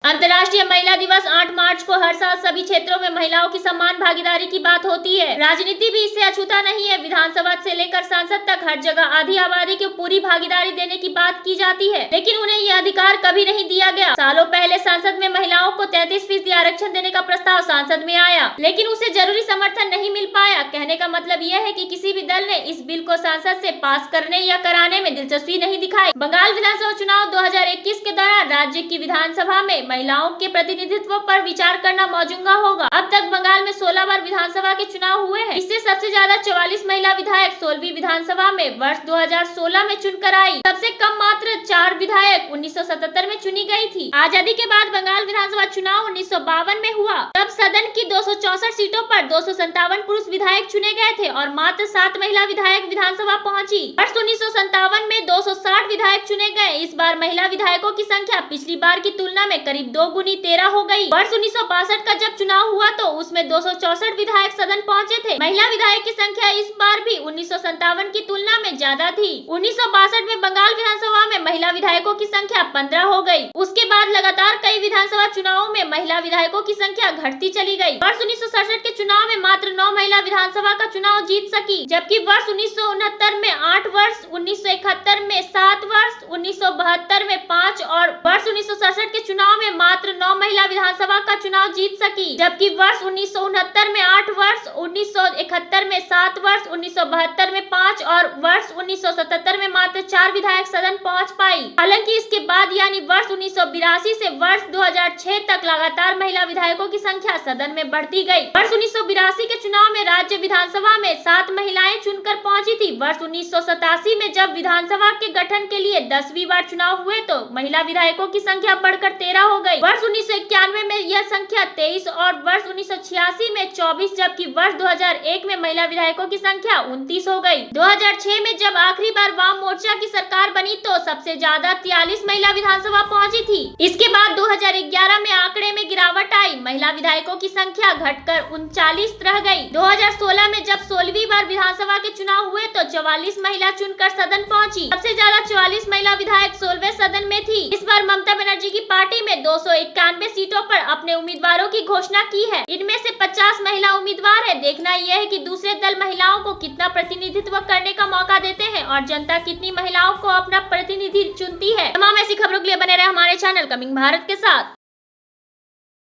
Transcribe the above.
अंतर्राष्ट्रीय महिला दिवस 8 मार्च को हर साल सभी क्षेत्रों में महिलाओं की समान भागीदारी की बात होती है। राजनीति भी इससे अछूता नहीं है। विधानसभा से लेकर संसद तक हर जगह आधी आबादी को पूरी भागीदारी देने की बात की जाती है, लेकिन उन्हें यह अधिकार कभी नहीं दिया गया। सालों पहले संसद में महिलाओं को 33% आरक्षण देने का प्रस्ताव संसद में आया, लेकिन उसे जरूरी समर्थन नहीं मिल पाया। कहने का मतलब यह है कि किसी भी दल ने इस बिल को संसद से पास करने या कराने में दिलचस्पी नहीं दिखाई। बंगाल विधानसभा चुनाव 2021 के दौरान राज्य की विधानसभा में महिलाओं के प्रतिनिधित्व पर विचार करना मौजूदा होगा। अब तक बंगाल में 16 बार विधानसभा के चुनाव हुए हैं। इससे सबसे ज्यादा 44 महिला विधायक 16वीं विधानसभा में वर्ष 2016 में चुनकर आई। सबसे कम मात्र 4 विधायक 1977 में चुनी गई थी। आजादी के बाद बंगाल विधानसभा चुनाव 1952 में हुआ। तब सदन की 264 सीटों पर 257 पुरुष विधायक चुने गए थे और मात्र 7 महिला विधायक विधानसभा पहुंची। वर्ष 1957 में 260 विधायक चुने गए। इस बार महिला विधायकों की संख्या पिछली बार की तुलना में करीब 2 गुनी 13 हो गई। वर्ष 1962 का जब चुनाव हुआ तो उसमें 264 विधायक सदन पहुंचे थे। महिला विधायक की संख्या इस बार भी 1957 की तुलना में ज्यादा थी। 1962 में बंगाल विधानसभा में महिला विधायकों की संख्या 15 हो गई। उसके बाद लगातार कई विधानसभा चुनावों में महिला विधायकों की संख्या घटती चली गई। वर्ष 1967 के चुनाव में मात्र 9 महिला विधानसभा का चुनाव जीत सकी, जबकि वर्ष 1969 में 8 वर्ष, 1971 में 7 वर्ष, 1972 में 5 और वर्ष 1967 के चुनाव में मात्र 9 महिला विधानसभा का चुनाव जीत सकी, जबकि वर्ष 1969 में 8 वर्ष, 1971 में 7 वर्ष, 1972 में 5 और वर्ष 1977 में मात्र 4 विधायक सदन पहुंच पाई। हालांकि इसके बाद यानी वर्ष 1982 से वर्ष 2006 तक लगातार महिला विधायकों की संख्या सदन में बढ़ती गई। वर्ष 1982 के चुनाव में राज्य विधानसभा में 7 महिलाएं चुनकर पहुंची थी। वर्ष 1987 में जब विधानसभा के गठन के लिए 10वीं बार चुनाव हुए तो महिला विधायकों की संख्या बढ़कर 13 हो गई। वर्ष 1991 में यह संख्या 23 और वर्ष 1986 में 24, जबकि वर्ष 2001 में महिला विधायकों की संख्या 29 हो गई। 2006 में जब आखिरी बार वाम मोर्चा की सरकार बनी तो सबसे ज्यादा 43 महिला विधानसभा पहुंची थी। इसके बाद 2011 में आंकड़े में गिरावट आई। महिला विधायकों की संख्या घटकर 39 रह गई। 2016 में जब 16वीं बार विधानसभा के चुनाव हुए तो 44 महिला चुनकर सदन पहुंची। सबसे ज्यादा 44 महिला विधायक 16वें सदन में थी। इस बार ममता बनर्जी की पार्टी में 291 सीटों पर अपने उम्मीदवारों की घोषणा की है। इनमें से 50 महिला उम्मीदवार है। देखना यह है कि दूसरे दल महिलाओं को कितना प्रतिनिधित्व करने का मौका देते हैं और जनता कितनी महिलाओं को अपना प्रतिनिधि चुनती है। तमाम ऐसी खबरों के लिए बने रहे हमारे चैनल कमिंग भारत के साथ।